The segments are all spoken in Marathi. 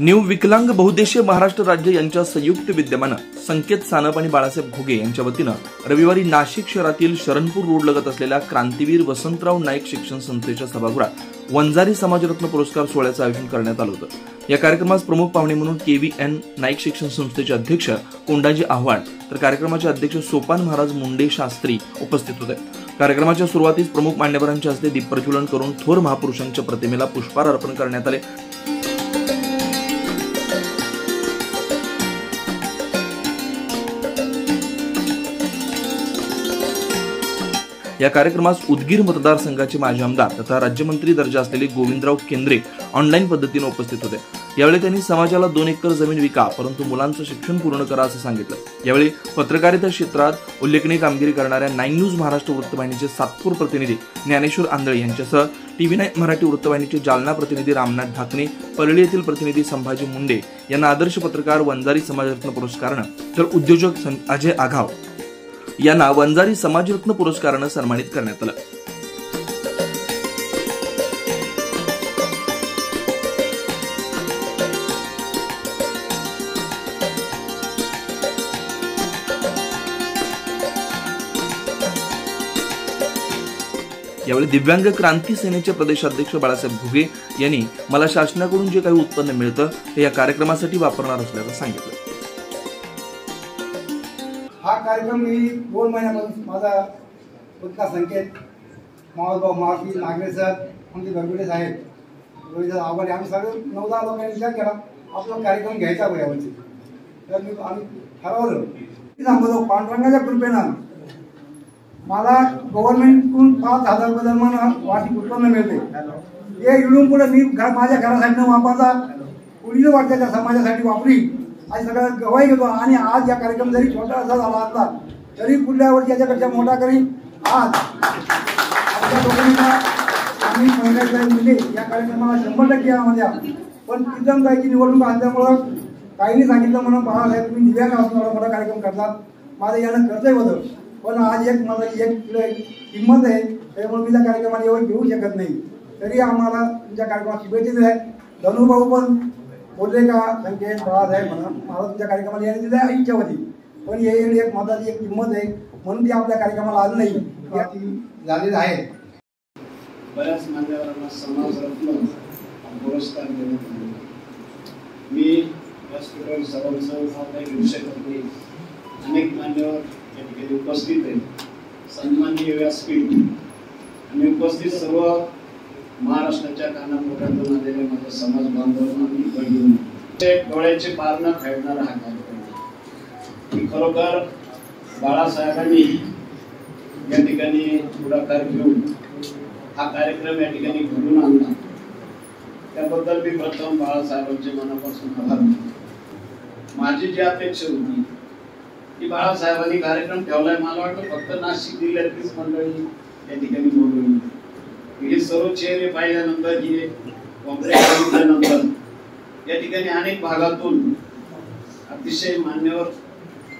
न्यू विकलांग बहुउद्देशीय महाराष्ट्र राज्य यांच्या संयुक्त विद्यमानं संकेत सानप आणि बाळासाहेब घुगे यांच्या वतीनं रविवारी नाशिक शहरातील शरणपूर रोड लगत असलेल्या क्रांतीवीर वसंतराव नाईक शिक्षण संस्थेच्या सभागृहात वंजारी समाजरत्न पुरस्कार सोहळ्याचं आयोजन करण्यात आलं होतं। या कार्यक्रमास प्रमुख पाहुणे म्हणून KVN नाईक शिक्षण संस्थेचे अध्यक्ष कोंडाजी आव्हाड तर कार्यक्रमाचे अध्यक्ष सोपान महाराज मुंडे शास्त्री उपस्थित होते। कार्यक्रमाच्या सुरुवातीस प्रमुख मान्यवरांच्या हस्ते दीप प्रज्वलन करून थोर महापुरुषांच्या प्रतिमेला पुष्पहार अर्पण करण्यात आले। या कार्यक्रमास उदगीर मतदारसंघाचे माजी आमदार तथा राज्यमंत्री दर्जा असलेले गोविंदराव केंद्रे ऑनलाईन पद्धतीने उपस्थित होते। यावेळी त्यांनी समाजाला 2 एकर जमीन विका परंतु मुलांचं शिक्षण पूर्ण करा असं सांगितलं। यावेळी पत्रकारिता क्षेत्रात उल्लेखनीय कामगिरी करणाऱ्या 9 न्यूज महाराष्ट्र वृत्तवाहिनीचे सातपूर प्रतिनिधी ज्ञानेश्वर आंधळे यांच्यासह TV9 मराठी वृत्तवाहिनीचे जालना प्रतिनिधी रामनाथ ढाकणे, परळी येथील प्रतिनिधी संभाजी मुंडे यांना आदर्श पत्रकार वंजारी समाजरत्न पुरस्कारानं तर उद्योजक अजय आघाव यांना वंजारी समाजरत्न पुरस्कारानं सन्मानित करण्यात आलं। यावेळी दिव्यांग क्रांती सेनेचे प्रदेशाध्यक्ष बाळासाहेब घुगे यांनी मला शासनाकडून जे काही उत्पन्न मिळतं ते या कार्यक्रमासाठी वापरणार असल्याचं सांगितलं। हा कार्यक्रम मी 2 महिन्यापासून माझा पत्रिका संकेत मावळभाऊ मावशी नागरे सर आमचे गडबडे साहेब रोहित आव्हाड आम्ही सगळे 9-10 लोकांनी विचार केला आपला कार्यक्रम घ्यायचा यावर्षी। तर आम्ही ठरवलं की सांगतो पांडुरंगाच्या कृपेनं मला गव्हर्नमेंटकडून 5,000 रुपये दरम्यान वार्षिक उत्पन्न मिळते। हे इकडून पुढे मी माझ्या घरासाठी न वापरता पुढील वर्षाच्या समाजासाठी वापरी आज सगळं गवाही घेतो। आणि आज या कार्यक्रम जरी छोटा असा झाला असला तरी पुढल्या वर्षी याच्यापेक्षा मोठा करीन। आज आपल्या दोघांना आम्ही म्हणजे या कार्यक्रमाला 100% यामध्ये पण किती जायची निवडणूक असल्यामुळं काहींनी सांगितलं म्हणून बाळासाहेब तुम्ही दिव्यांग असून एवढा मोठा कार्यक्रम करतात माझं यानं कर्तव्य होतं पण आज मला एक किंमत आहे त्यामुळे मी त्या कार्यक्रमाला येऊन घेऊ शकत नाही। तरी आम्हाला तुमच्या कार्यक्रमात शुभेच्छा दिल्या। धनुभाऊ पण बोलले का संकेत बाळासाहेब म्हणून मला तुमच्या कार्यक्रमाला यायला दिल्या इच्छा होती पण हे एक मताची एक किंमत आहे म्हणून ती आपल्या कार्यक्रमाला आलं नाही झालेलं आहे। बऱ्याच मान्यवरांना समाजरत्न पुरस्कार देण्यात आले। मी व्यासपीठावर सर्वांचं घेऊ शकत नाही। अनेक मान्यवर या ठिकाणी उपस्थित आहेत। सन्माननीय व्यासपीठ आणि उपस्थित सर्व महाराष्ट्राच्या कानाकोपऱ्यातून आलेले माझे समाज बांधव डोळ्याचे पार न फेडणारा हा कार्यक्रम खरोखर बाळासाहेबांनी या ठिकाणी पुढाकार घेऊन हा कार्यक्रम या ठिकाणी घडून आणला त्याबद्दल मी प्रथम बाळासाहेबांचे मनापासून आभार मानतो। माझी जी अपेक्षा होती की बाळासाहेबांनी कार्यक्रम ठेवलाय मला वाटतं फक्त नाशिक जिल्ह्यातलीच मंडळी या ठिकाणी बोलवली। हे सर्व चेहरे पाहिल्यानंतर हे बघितल्यानंतर या ठिकाणी अनेक भागातून अतिशय मान्यवर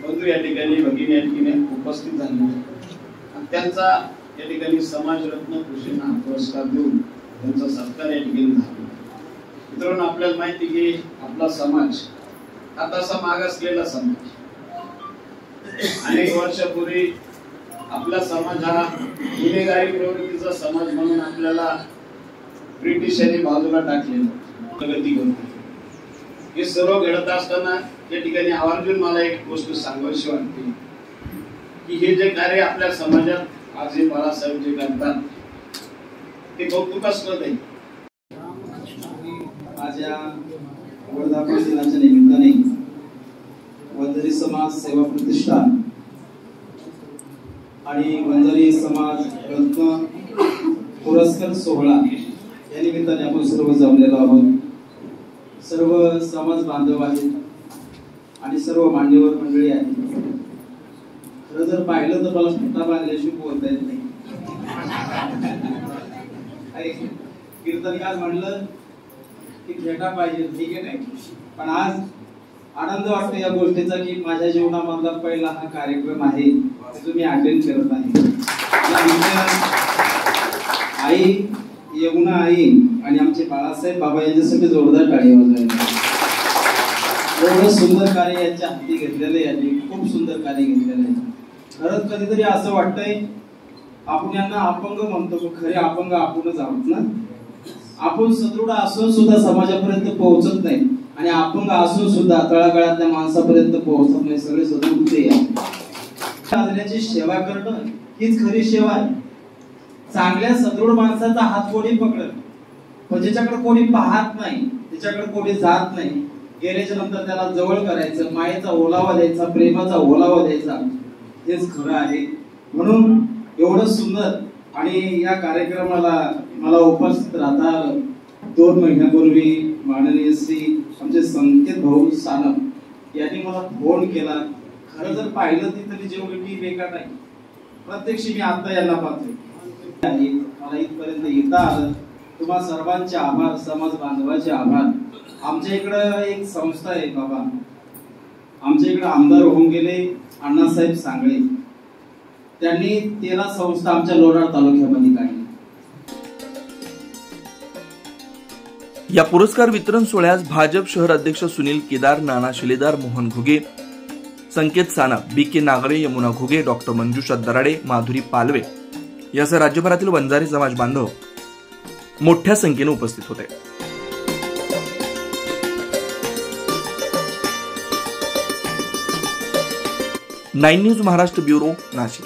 बंधू या ठिकाणी भगिनी या ठिकाणी उपस्थित झाले आणि त्यांचा या ठिकाणी समाजरत्न कृषीना पुरस्कार देऊन त्यांचा सत्कार या ठिकाणी झाला। मित्रांनो आपल्याला माहिती की आपला समाज हा तसा मागासलेला समाज अनेक वर्षापूर्वी आपला समाज हा गुन्हेगारी प्रवृत्तीचा समाज म्हणून आपल्याला ब्रिटिशांनी बाजूला टाकलेला प्रगती करतो। हे सर्व घडत असताना या ठिकाणी आवर्जून मला एक गोष्ट सांगावीशी वाटते की हे जे कार्य आपल्या समाजात आज हे बाळासाहेब जे करतात ते कौतुकास्पद आहे। माझ्या वर्धापन दिनाच्या निमित्ताने वंजारी समाज सेवा प्रतिष्ठान आणि वंजारी समाज रत्न पुरस्कार सोहळा या निमित्ताने आपण सर्व जमलेलो आहोत। सर्व समाज बांधव आहेत आणि सर्व मान्यवर मंडळी आहेत। खरं जर पाहिलं तर मला फटा बांधल्याशिवाय बोलता येत नाही। कीर्तनकार म्हणलं की फेटा पाहिजे ठीक आहे नाही पण आज आनंद वाटतो या गोष्टीचा की माझ्या जीवनामधला पहिला हा कार्यक्रम आहे जो मी अटेंड करत आहे। आई यमुना आई आणि आमचे बाळासाहेब बाबा यांच्यासाठी जोरदार टाळी वाजवायला। एवढं सुंदर कार्य यांच्या हाती घेतलेलं आहे, यांनी खूप सुंदर कार्य घेतलेलं आहे. खरंच कधीतरी असं वाटतंय आपण यांना अपंग म्हणतो, पण खरे अपंग आपणच आहोत ना. आपण सदृढ असून सुद्धा समाजापर्यंत पोहोचत नाही आणि अपंग असून सुद्धा तळागाळातल्या माणसापर्यंत पोहोचत नाही. सगळे सदृढ ते आहे. सेवा करणं हीच खरी सेवा आहे. चांगल्या सदृढ माणसाचा हात कोणी पकडत, पण ज्याच्याकडे कोणी पाहत नाही, त्याच्याकडे कोणी जात नाही, गेल्याच्या नंतर त्याला जवळ करायचं, मायेचा ओलावा द्यायचा, प्रेमाचा ओलावा द्यायचा, हेच खरं आहे. म्हणून एवढं सुंदर आणि या कार्यक्रमाला मला उपस्थित राहता 2 महिन्यापूर्वी माननीय श्री आमचे संकेत भाऊ सानप यांनी मला फोन केला. खरं जर पाहिलं तिथली जेवढी टीम एका नाही, प्रत्यक्ष मी आता यांना पाहतोय. मला इथपर्यंत येता आलं, तुम्हा सर्वांचे आभार, समाज बांधवाचे आभार. आमच्या इकडं एक संस्था आहे बाबा, आमच्या इकडे आमदार होऊन गेले अण्णासाहेब सांगळे, त्यांनी 13 संस्था आमच्या लोणार तालुक्यामध्ये काढली. या पुरस्कार वितरण सोहळ्यास भाजप शहर अध्यक्ष सुनील केदार, नाना शिलेदार, मोहन घुगे, संकेत सानप, बी के नागरे, यमुना घुगे, डॉक्टर मंजुषा दराडे, माधुरी पालवे यासह राज्यभरातील वंजारी समाज बांधव मोठ्या संख्येने उपस्थित होते. 9 न्यूज महाराष्ट्र ब्युरो, नाशिक.